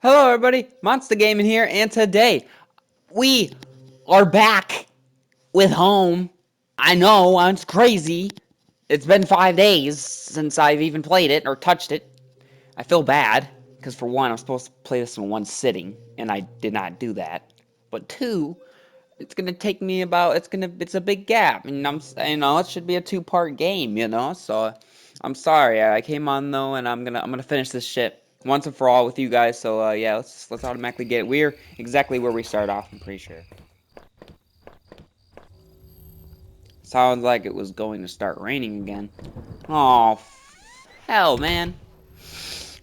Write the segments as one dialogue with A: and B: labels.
A: Hello everybody, Monster Gaming here, and today we are back with Home. I know, it's crazy. It's been 5 days since I've even played it or touched it. I feel bad, because for one, I'm supposed to play this in one sitting, and I did not do that. But two, it's gonna take me it's a big gap, and it should be a two-part game, so I'm sorry. I came on though, and I'm gonna finish this shit once and for all with you guys. So yeah, let's automatically get it. We're exactly where we start off, I'm pretty sure. Sounds like it was going to start raining again. Oh, hell, man.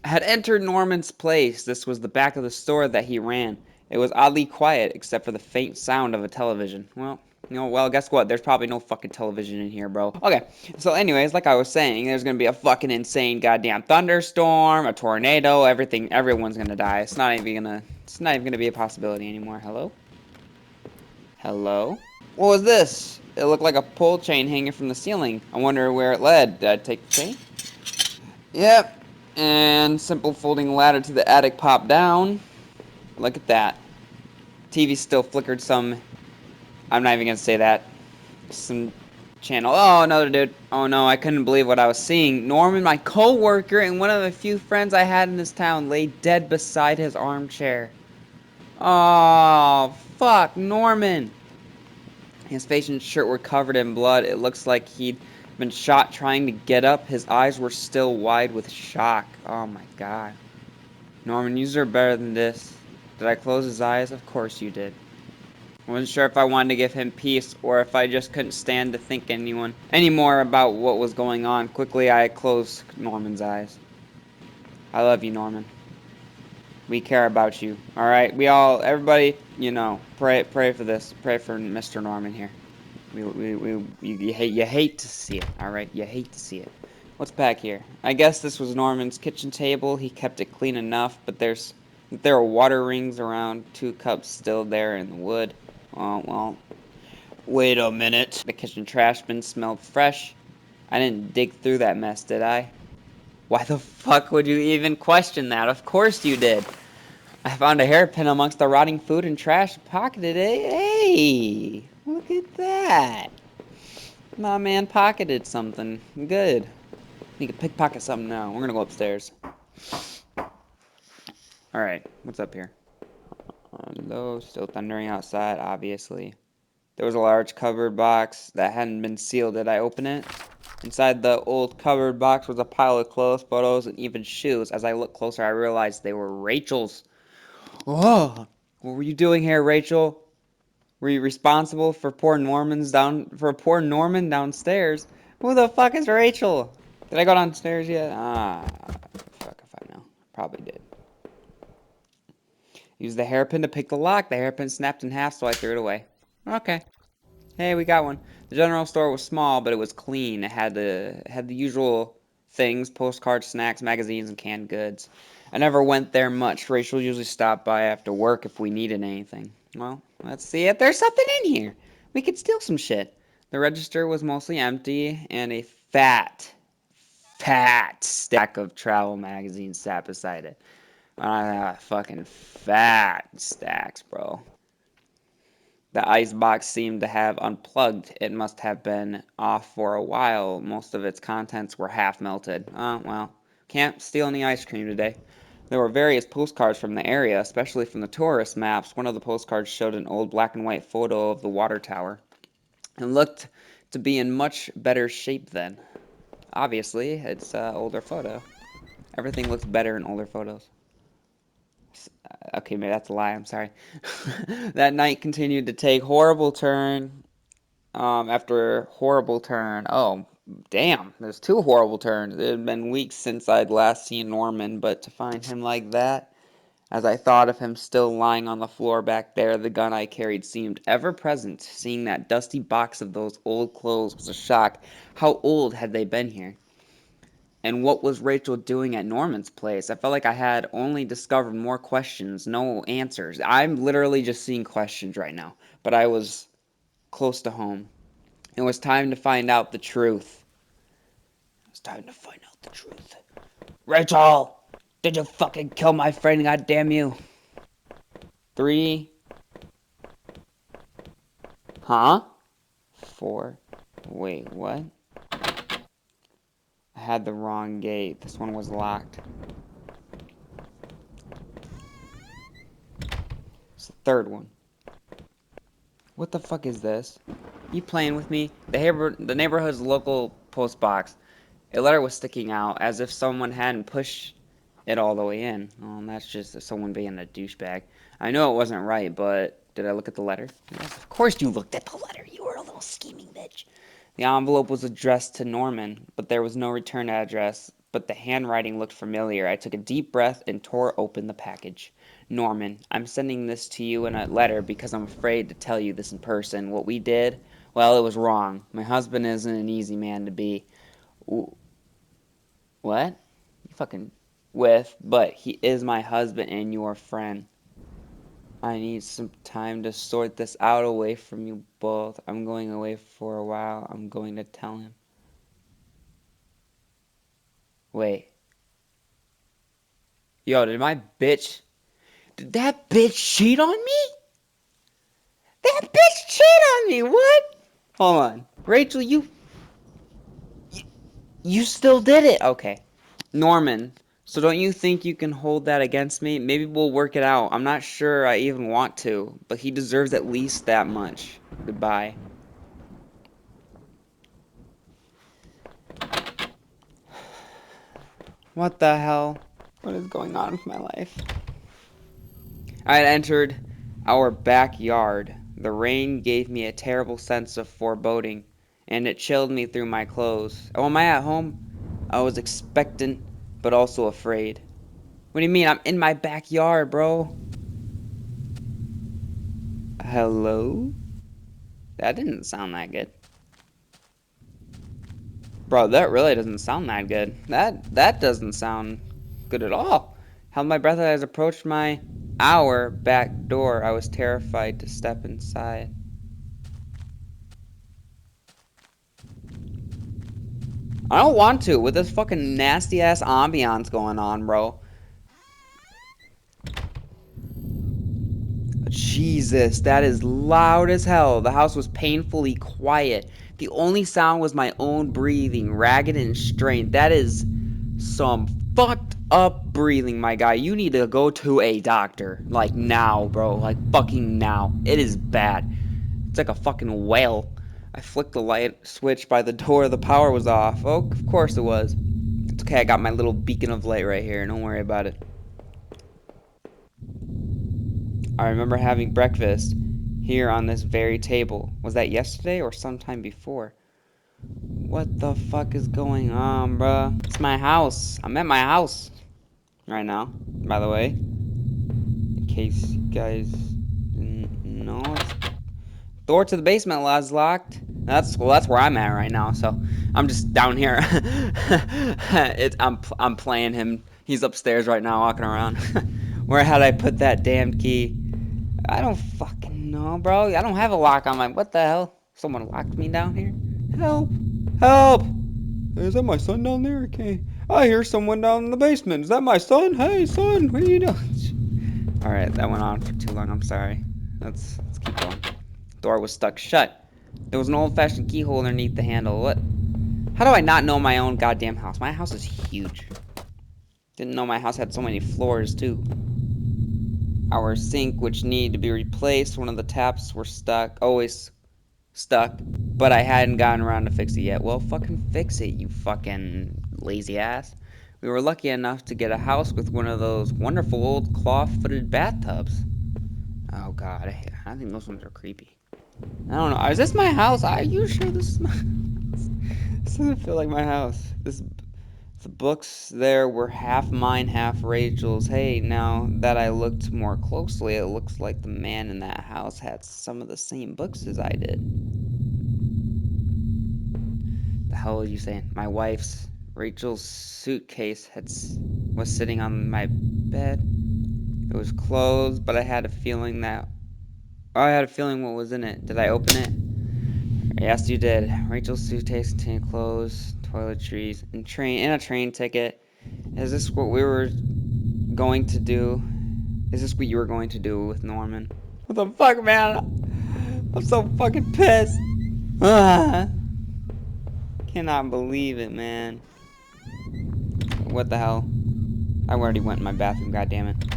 A: I had entered Norman's place. This was the back of the store that he ran. It was oddly quiet, except for the faint sound of a television. Well, guess what? There's probably no fucking television in here, bro. Okay, so anyways, like I was saying, there's gonna be a fucking insane goddamn thunderstorm, a tornado, everyone's gonna die. It's not even gonna be a possibility anymore. Hello? Hello? What was this? It looked like a pole chain hanging from the ceiling. I wonder where it led. Did I take the chain? Yep. And simple folding ladder to the attic popped down. Look at that. TV still flickered some. I'm not even gonna say that. Some channel. Oh, another dude. Oh no, I couldn't believe what I was seeing. Norman, my co-worker and one of the few friends I had in this town, lay dead beside his armchair. Oh, fuck, Norman. His face and shirt were covered in blood. It looks like he'd been shot trying to get up. His eyes were still wide with shock. Oh my god. Norman, you deserve better than this. Did I close his eyes? Of course you did. I wasn't sure if I wanted to give him peace or if I just couldn't stand to think anymore about what was going on. Quickly, I closed Norman's eyes. I love you, Norman. We care about you. All right, everybody, pray for this. Pray for Mr. Norman here. You hate to see it. All right, you hate to see it. What's back here? I guess this was Norman's kitchen table. He kept it clean enough, but there are water rings around 2 cups still there in the wood. Oh, well, wait a minute. The kitchen trash bin smelled fresh. I didn't dig through that mess, did I? Why the fuck would you even question that? Of course you did. I found a hairpin amongst the rotting food and trash, pocketed it. Hey, look at that. My man pocketed something. Good. He could pickpocket something now. We're gonna go upstairs. Alright, what's up here? Hello, still thundering outside, obviously. There was a large cupboard box that hadn't been sealed. Did I open it? Inside the old cupboard box was a pile of clothes, photos, and even shoes. As I looked closer, I realized they were Rachel's. Oh, what were you doing here, Rachel? Were you responsible for poor Norman downstairs? Who the fuck is Rachel? Did I go downstairs yet? Fuck if I know. Probably did. Use the hairpin to pick the lock. The hairpin snapped in half, so I threw it away. Okay. Hey, we got one. The general store was small, but it was clean. It had the usual things: postcards, snacks, magazines, and canned goods. I never went there much. Rachel usually stopped by after work if we needed anything. Well, let's see if there's something in here. We could steal some shit. The register was mostly empty, and a fat stack of travel magazines sat beside it. Fucking fat stacks, bro. The icebox seemed to have unplugged. It must have been off for a while. Most of its contents were half melted. Oh, well. Can't steal any ice cream today. There were various postcards from the area, especially from the tourist maps. One of the postcards showed an old black and white photo of the water tower. It looked to be in much better shape then. Obviously, it's an older photo. Everything looks better in older photos. Okay, maybe that's a lie. I'm sorry. That night continued to take horrible turn after horrible turn. Oh, damn. There's 2 horrible turns. It had been weeks since I'd last seen Norman, but to find him like that, as I thought of him still lying on the floor back there, the gun I carried seemed ever present. Seeing that dusty box of those old clothes was a shock. How old had they been here? And what was Rachel doing at Norman's place? I felt like I had only discovered more questions, no answers. I'm literally just seeing questions right now, but I was close to home. It was time to find out the truth. It was time to find out the truth. Rachel! Did you fucking kill my friend, goddamn you? 3. Huh? 4. Wait, what? I had the wrong gate. This one was locked. It's the 3rd one. What the fuck is this? You playing with me? The neighborhood's local post box. A letter was sticking out as if someone hadn't pushed it all the way in. Oh, and that's just someone being a douchebag. I know it wasn't right, but did I look at the letter? Yes, of course you looked at the letter. You were a little scheming bitch. The envelope was addressed to Norman, but there was no return address. But the handwriting looked familiar. I took a deep breath and tore open the package. Norman, I'm sending this to you in a letter because I'm afraid to tell you this in person. What we did, well, it was wrong. My husband isn't an easy man to be. What? You fucking but he is my husband and your friend. I need some time to sort this out away from you both. I'm going away for a while. I'm going to tell him. Wait. Yo, did that bitch cheat on me? That bitch cheat on me, what? Hold on. Rachel, you still did it. Okay. Norman, so don't you think you can hold that against me? Maybe we'll work it out. I'm not sure I even want to, but he deserves at least that much. Goodbye. What the hell? What is going on with my life? I had entered our backyard. The rain gave me a terrible sense of foreboding, and it chilled me through my clothes. Oh, am I at home? I was expectant, but also afraid. What do you mean? I'm in my backyard, bro. Hello? That didn't sound that good. Bro, that really doesn't sound that good. That doesn't sound good at all. Held my breath as I approached our back door. I was terrified to step inside. I don't want to with this fucking nasty ass ambiance going on, bro. Jesus, that is loud as hell. The house was painfully quiet. The only sound was my own breathing, ragged and strained. That is some fucked up breathing, my guy. You need to go to a doctor. Like now, bro. Like fucking now. It is bad. It's like a fucking whale. I flicked the light switch by the door. The power was off. Oh, of course it was. It's okay, I got my little beacon of light right here. Don't worry about it. I remember having breakfast here on this very table. Was that yesterday or sometime before? What the fuck is going on, bruh? It's my house. I'm at my house right now, by the way. In case you guys didn't know. Door to the basement is locked. That's where I'm at right now. So I'm just down here. I'm playing him. He's upstairs right now, walking around. Where had I put that damn key? I don't fucking know, bro. I don't have a lock on my. What the hell? Someone locked me down here. Help! Help! Is that my son down there? Okay. I hear someone down in the basement. Is that my son? Hey, son, what are you doing? All right, that went on for too long. I'm sorry. Let's keep going. Door was stuck shut. There was an old-fashioned keyhole underneath the handle. What? How do I not know my own goddamn house? My house is huge. Didn't know my house had so many floors, too. Our sink, which needed to be replaced. One of the taps were stuck. Always stuck. But I hadn't gotten around to fix it yet. Well, fucking fix it, you fucking lazy ass. We were lucky enough to get a house with one of those wonderful old claw-footed bathtubs. Oh, God. I think those ones are creepy. I don't know. Is this my house? Are you sure this is my house? This doesn't feel like my house. The books there were half mine, half Rachel's. Hey, now that I looked more closely, it looks like the man in that house had some of the same books as I did. The hell are you saying? My wife's, Rachel's suitcase was sitting on my bed. It was closed, but I had a feeling what was in it. Did I open it? Yes, you did. Rachel's suitcase contained clothes, toiletries, and a train ticket. Is this what we were going to do? Is this what you were going to do with Norman? What the fuck, man? I'm so fucking pissed. Ah. Cannot believe it, man. What the hell? I already went in my bathroom, goddammit.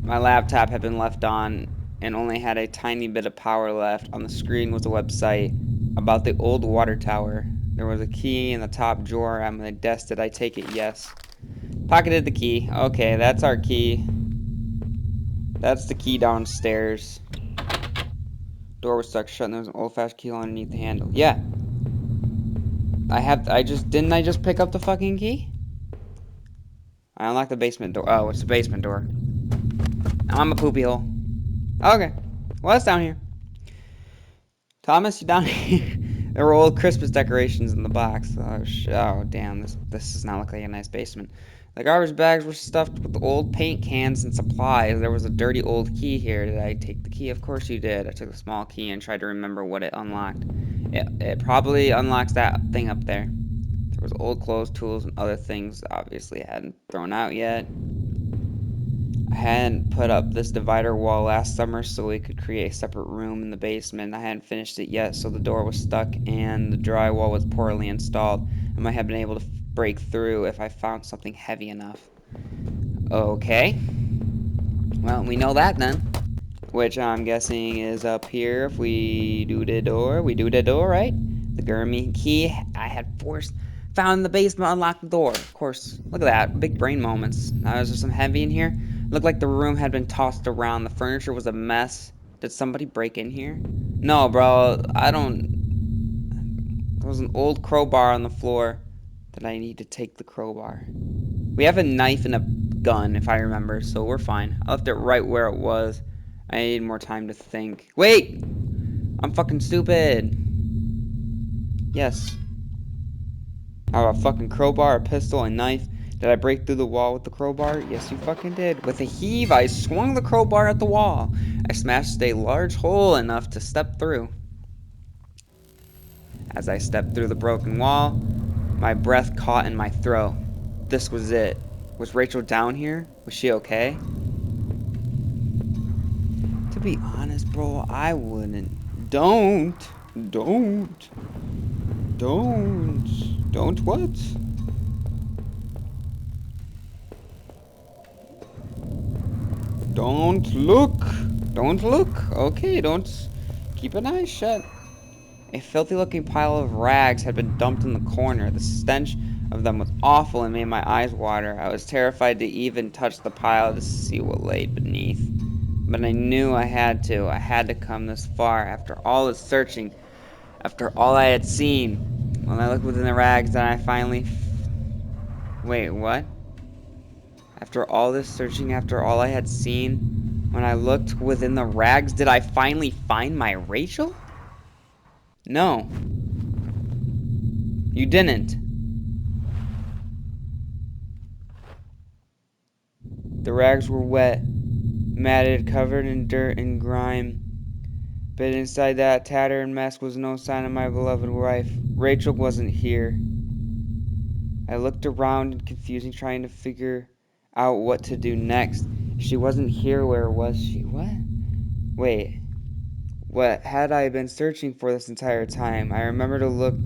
A: My laptop had been left on and only had a tiny bit of power left. On the screen was a website about the old water tower. There was a key in the top drawer on my desk. Did I take it? Yes. Pocketed the key. Okay, that's our key. That's the key downstairs. Door was stuck shut and there was an old-fashioned key underneath the handle. Yeah. Didn't I just pick up the fucking key? I unlocked the basement door. Oh, it's the basement door. I'm a poopy hole. Okay. Well, it's down here. Thomas, you down here? There were old Christmas decorations in the box. Oh damn, this does not look like a nice basement. The garbage bags were stuffed with old paint cans and supplies. There was a dirty old key here. Did I take the key? Of course you did. I took the small key and tried to remember what it unlocked. It probably unlocks that thing up there. There was old clothes, tools, and other things obviously I hadn't thrown out yet. I hadn't put up this divider wall last summer so we could create a separate room in the basement. I hadn't finished it yet, so the door was stuck and the drywall was poorly installed. I might have been able to break through if I found something heavy enough. Okay. Well, we know that then. Which I'm guessing is up here if we do the door. We do the door, right? The Gurmy key I had found in the basement, unlocked the door. Of course, look at that. Big brain moments. Now, is there some heavy in here? Looked like the room had been tossed around. The furniture was a mess. Did somebody break in here? No, bro. I don't... There was an old crowbar on the floor. Did I need to take the crowbar? We have a knife and a gun, if I remember, so we're fine. I left it right where it was. I need more time to think. Wait! I'm fucking stupid. Yes. I have a fucking crowbar, a pistol, a knife. Did I break through the wall with the crowbar? Yes, you fucking did. With a heave, I swung the crowbar at the wall. I smashed a large hole enough to step through. As I stepped through the broken wall, my breath caught in my throat. This was it. Was Rachel down here? Was she okay? To be honest, bro, I wouldn't. Don't what? Don't look. Okay, don't. Keep an eye shut. A filthy looking pile of rags had been dumped in the corner. The stench of them was awful and made my eyes water. I was terrified to even touch the pile to see what lay beneath. But I knew I had to. I had to come this far. After all this searching, after all I had seen. When I looked within the rags, then I finally... Wait, what? After all this searching, after all I had seen, when I looked within the rags, did I finally find my Rachel? No. You didn't. The rags were wet, matted, covered in dirt and grime. But inside that tattered mess was no sign of my beloved wife. Rachel wasn't here. I looked around in confusion, trying to figure out what to do next. If she wasn't here, where was she? What? Wait. What had I been searching for this entire time? I remember the look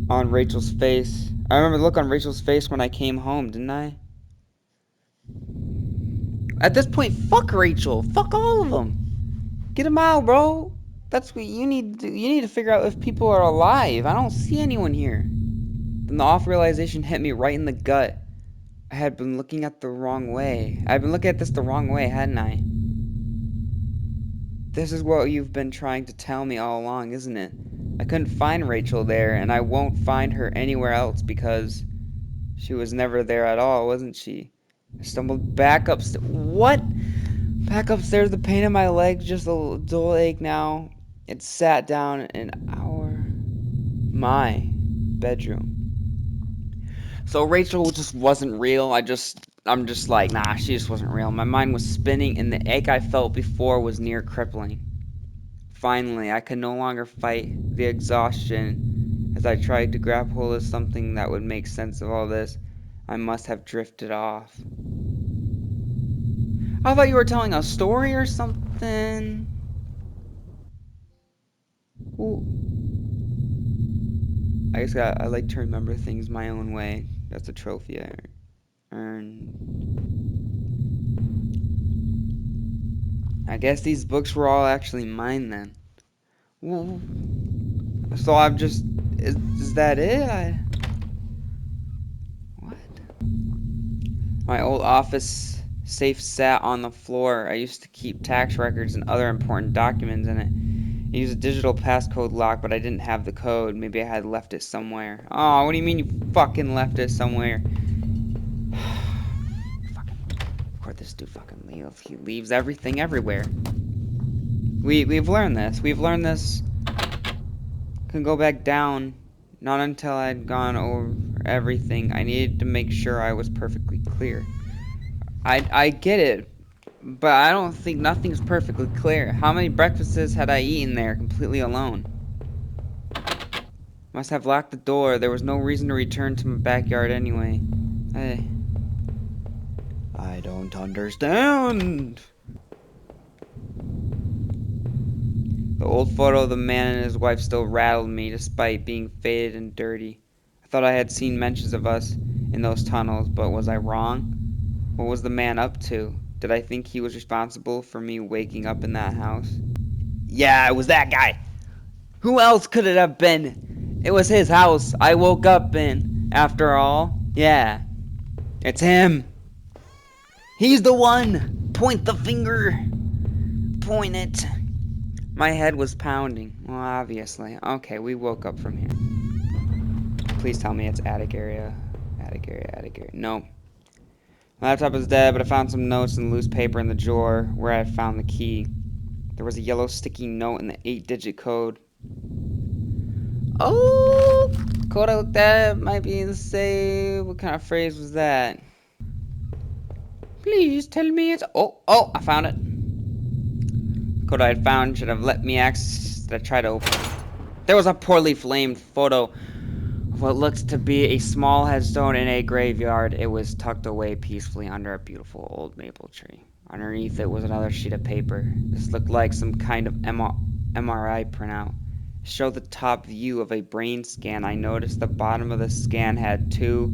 A: on Rachel's face. I remember the look on Rachel's face when I came home, didn't I? At this point, fuck Rachel. Fuck all of them. Get them out, bro. That's what you need to figure out if people are alive. I don't see anyone here. Then the awful realization hit me right in the gut. I had been looking at the wrong way. I've been looking at this the wrong way, hadn't I? This is what you've been trying to tell me all along, isn't it? I couldn't find Rachel there, and I won't find her anywhere else because she was never there at all, wasn't she? I stumbled back upstairs. What? Back upstairs, the pain in my leg just a dull ache now. It sat down in my bedroom. So Rachel just wasn't real. I'm just like, nah, she just wasn't real. My mind was spinning, and the ache I felt before was near crippling. Finally, I could no longer fight the exhaustion As I tried to grab hold of something that would make sense of all this, I must have drifted off. I thought you were telling a story or something. Ooh. I like to remember things my own way. That's a trophy I earned. I guess these books were all actually mine then. Well, so I'm just... Is that it? What? My old office safe sat on the floor. I used to keep tax records and other important documents in it. I used a digital passcode lock, but I didn't have the code. Maybe I had left it somewhere. Oh, what do you mean you fucking left it somewhere? Fucking... Of course this dude fucking leaves. He leaves everything everywhere. We've learned this. We've learned this. Can go back down. Not until I'd gone over everything. I needed to make sure I was perfectly clear. I get it, but I don't think nothing's perfectly clear. How many breakfasts had I eaten there completely alone? Must have locked the door. There was no reason to return to my backyard anyway. I don't understand. The old photo of the man and his wife still rattled me, despite being faded and dirty. I thought I had seen mentions of us in those tunnels, but was I wrong? What was the man up to? Did I think he was responsible for me waking up in that house? Yeah, it was that guy. Who else could it have been? It was his house I woke up in, after all. Yeah, it's him. He's the one. Point the finger. Point it. My head was pounding. Well, obviously. Okay, we woke up from here. Please tell me it's attic area. Attic area. No. My laptop is dead, but I found some notes and loose paper in the drawer where I had found the key. There was a yellow sticky note in the 8-digit code. Oh! Code I looked at might be the same. What kind of phrase was that? Please tell me it's... Oh, I found it. Code I had found should have let me access that I tried to open. There was a poorly framed photo of what looked to be a small headstone in a graveyard. It was tucked away peacefully under a beautiful old maple tree. Underneath it was another sheet of paper. This looked like some kind of MRI printout. It showed the top view of a brain scan. I noticed the bottom of the scan had two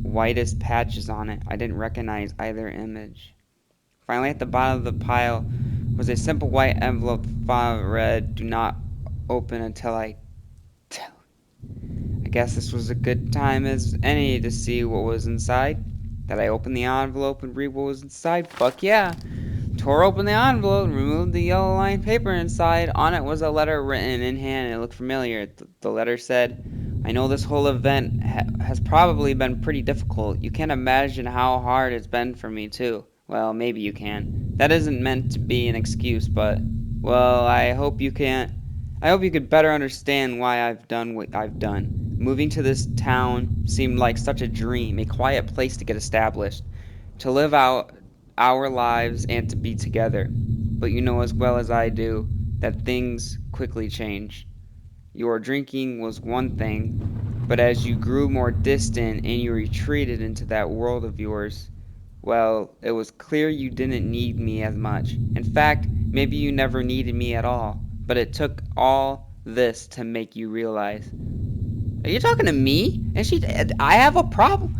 A: whitest patches on it. I didn't recognize either image. Finally, at the bottom of the pile was a simple white envelope. Font read, "Do not open until I tell." I guess this was a good time as any to see what was inside. Did I open the envelope and read what was inside? Fuck yeah. Tore open the envelope and removed the yellow lined paper inside. On it was a letter written in hand and it looked familiar. The letter said, "I know this whole event has probably been pretty difficult. You can't imagine how hard it's been for me too. Well, maybe you can. That isn't meant to be an excuse, but, well, I hope you could better understand why I've done what I've done. Moving to this town seemed like such a dream, a quiet place to get established, to live out our lives and to be together. But you know as well as I do that things quickly change. Your drinking was one thing, but as you grew more distant and you retreated into that world of yours, well, it was clear you didn't need me as much. In fact, maybe you never needed me at all. But it took all this to make you realize." Are you talking to me? I have a problem.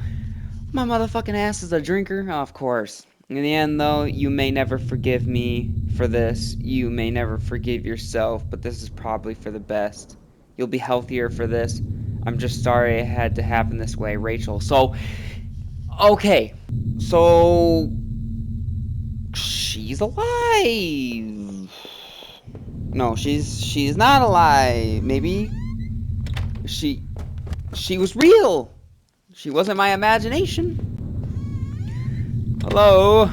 A: My motherfucking ass is a drinker? Oh, of course. In the end, though, you may never forgive me for this. You may never forgive yourself, but this is probably for the best. You'll be healthier for this. I'm just sorry it had to happen this way, Rachel. So, okay. So, she's alive. No, she's not alive. Maybe she was real. She wasn't my imagination. Hello.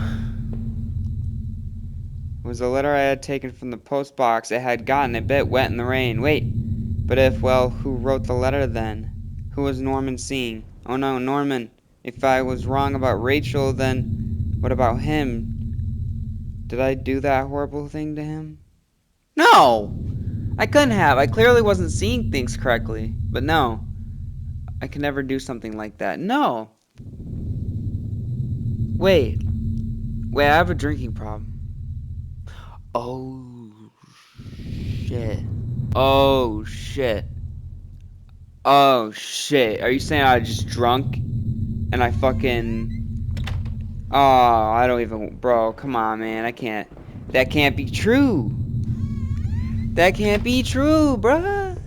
A: It was a letter I had taken from the post box. It had gotten a bit wet in the rain. Wait, but who wrote the letter then? Who was Norman seeing? Oh no, Norman. If I was wrong about Rachel, then what about him? Did I do that horrible thing to him? No! I couldn't have. I clearly wasn't seeing things correctly. But no. I can never do something like that. No. Wait. Wait, I have a drinking problem. Oh, shit. Oh, shit. Oh, shit. Are you saying I just drunk and I fucking... Oh, I don't even... Bro, come on, man. I can't... That can't be true. That can't be true, bruh.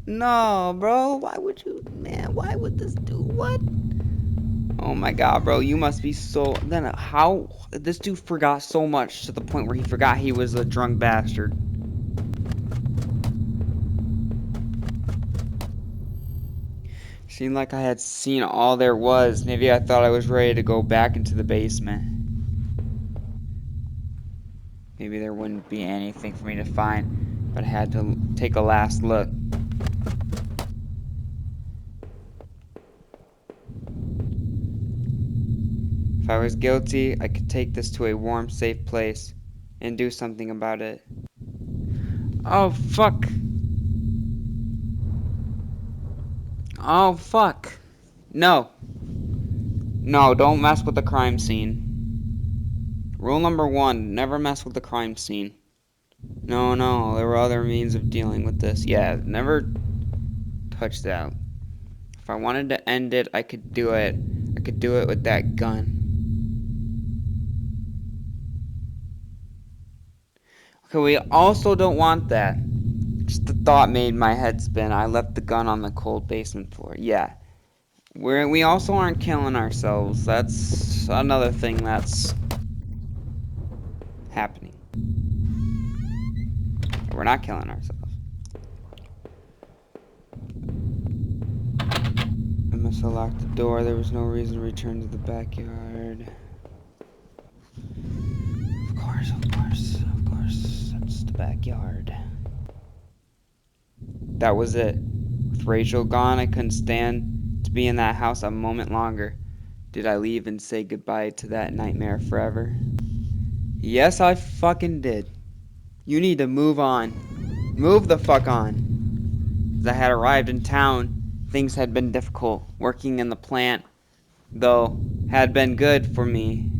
A: No, bro. Why would you... Man, why would this do... What? Oh my god, bro. You must be so... Then how... This dude forgot so much to the point where he forgot he was a drunk bastard. Seemed like I had seen all there was. Maybe I thought I was ready to go back into the basement. Maybe there wouldn't be anything for me to find, but I had to take a last look. If I was guilty, I could take this to a warm, safe place and do something about it. Oh, fuck. Oh, fuck. No. No, don't mess with the crime scene. Rule number 1, never mess with the crime scene. No, there were other means of dealing with this. Yeah, never touch that. If I wanted to end it, I could do it. I could do it with that gun. Okay, we also don't want that. Just the thought made my head spin. I left the gun on the cold basement floor. Yeah. We also aren't killing ourselves. That's another thing that's happening. We're not killing ourselves. I must have locked the door. There was no reason to return to the backyard. Of course. That's the backyard. That was it. With Rachel gone, I couldn't stand to be in that house a moment longer. Did I leave and say goodbye to that nightmare forever? Yes, I fucking did. You need to move on. Move the fuck on. As I had arrived in town, things had been difficult. Working in the plant, had been good for me.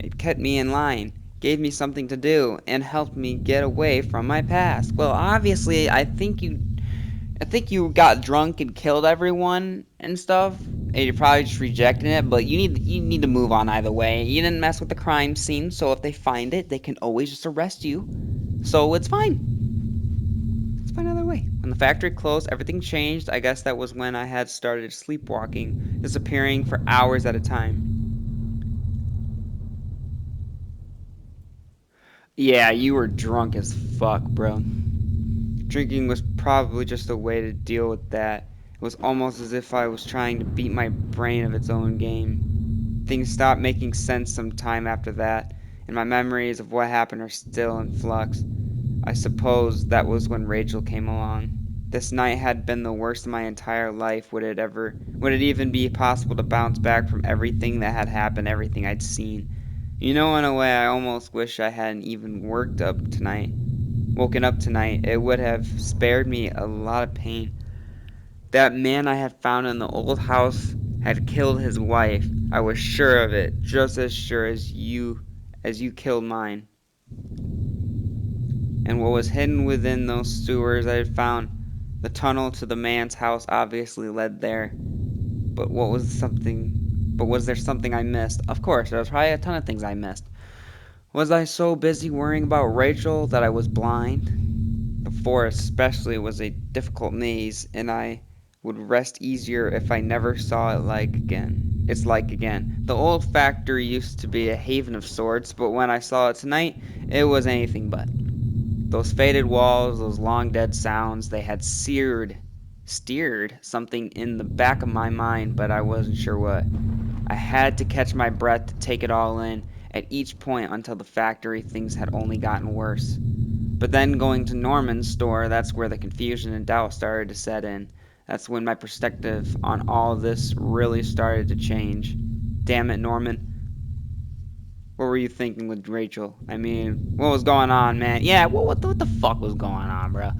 A: It kept me in line, gave me something to do, and helped me get away from my past. Well, obviously, I think you got drunk and killed everyone and stuff, and you're probably just rejecting it. But you need to move on either way. You didn't mess with the crime scene, so if they find it, they can always just arrest you. So it's fine. Let's find another way. When the factory closed, everything changed. I guess that was when I had started sleepwalking, disappearing for hours at a time. Yeah, you were drunk as fuck, bro. Drinking was probably just a way to deal with that. It was almost as if I was trying to beat my brain of its own game. Things stopped making sense some time after that, and my memories of what happened are still in flux. I suppose that was when Rachel came along. This night had been the worst of my entire life. Would it even be possible to bounce back from everything that had happened, everything I'd seen? You know, in a way, I almost wish I hadn't even woken up tonight. It would have spared me a lot of pain. That man I had found in the old house had killed his wife. I was sure of it, just as sure as you killed mine. And what was hidden within those sewers I had found, the tunnel to the man's house obviously led there. But was there something I missed? Of course, there was probably a ton of things I missed. Was I so busy worrying about Rachel that I was blind? The forest especially was a difficult maze, and I would rest easier if I never saw it again. The old factory used to be a haven of sorts, but when I saw it tonight, it was anything but. Those faded walls, those long dead sounds, they had steered something in the back of my mind, but I wasn't sure what. I had to catch my breath to take it all in. At each point until the factory, things had only gotten worse. But then going to Norman's store, that's where the confusion and doubt started to set in. That's when my perspective on all this really started to change. Damn it, Norman. What were you thinking with Rachel? I mean, what was going on, man? Yeah, what the fuck was going on, bro?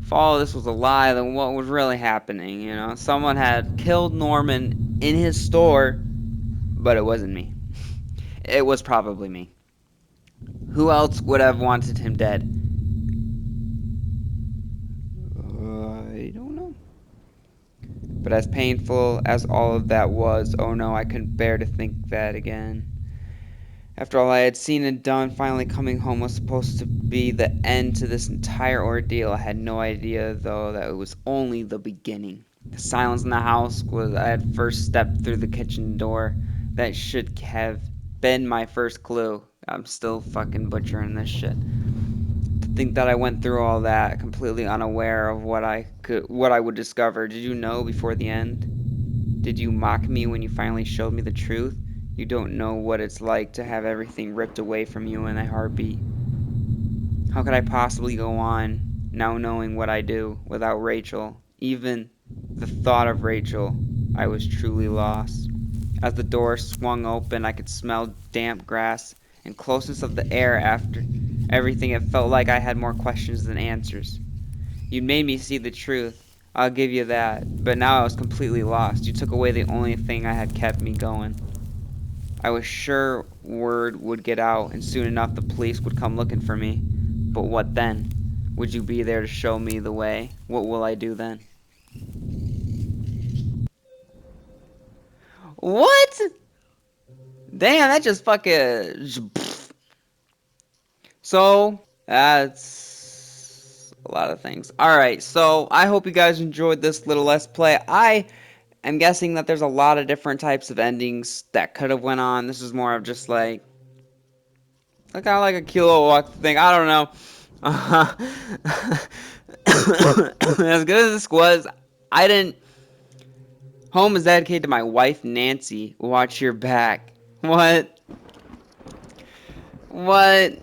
A: If all this was a lie, then what was really happening, you know? Someone had killed Norman in his store, but it wasn't me. It was probably me. Who else would have wanted him dead? I don't know. But as painful as all of that was, oh no, I couldn't bear to think that again. After all I had seen and done, finally coming home was supposed to be the end to this entire ordeal. I had no idea, though, that it was only the beginning. The silence in the house was I had first stepped through the kitchen door. That should have been my first clue. I'm still fucking butchering this shit. To think that I went through all that completely unaware of what I would discover. Did you know before the end? Did you mock me when you finally showed me the truth? You don't know what it's like to have everything ripped away from you in a heartbeat. How could I possibly go on now knowing what I do without Rachel? Even the thought of Rachel, I was truly lost. As the door swung open, I could smell damp grass and closeness of the air. After everything, it felt like I had more questions than answers. You made me see the truth. I'll give you that. But now I was completely lost. You took away the only thing I had kept me going. I was sure word would get out, and soon enough the police would come looking for me. But what then? Would you be there to show me the way? What will I do then? What? Damn, that just fucking... So, that's a lot of things. Alright, so I hope you guys enjoyed this little Let's Play. I am guessing that there's a lot of different types of endings that could have went on. This is more of just like... kind of like a cute little walk thing. I don't know. As good as this was, I didn't. Home is dedicated to my wife, Nancy. Watch your back. What? What?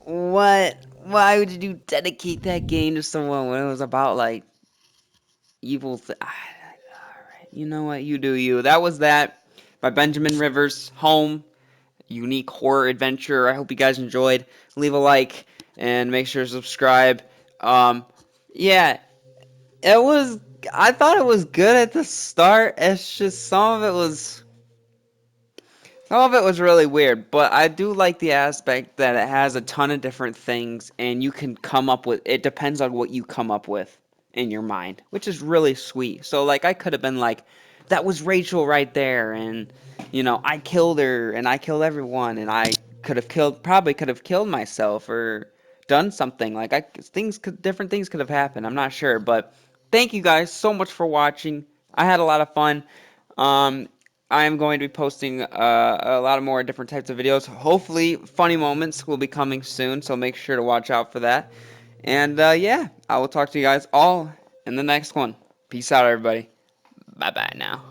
A: What? Why would you dedicate that game to someone when it was about, like, evil Alright, you know what? You do you. That was that by Benjamin Rivers. Home. Unique horror adventure. I hope you guys enjoyed. Leave a like and make sure to subscribe. Yeah, it was. I thought it was good at the start. It's just some of it was really weird, but I do like the aspect that it has a ton of different things, and you can come up with. It depends on what you come up with in your mind, which is really sweet. So, like, I could have been like, "That was Rachel right there," and I killed her, and I killed everyone, and I probably could have killed myself or done something. Like, different things could have happened. I'm not sure, but thank you guys so much for watching. I had a lot of fun. Um, I am going to be posting a lot of more different types of videos. Hopefully, funny moments will be coming soon, so make sure to watch out for that. And yeah, I will talk to you guys all in the next one. Peace out, everybody. Bye-bye now.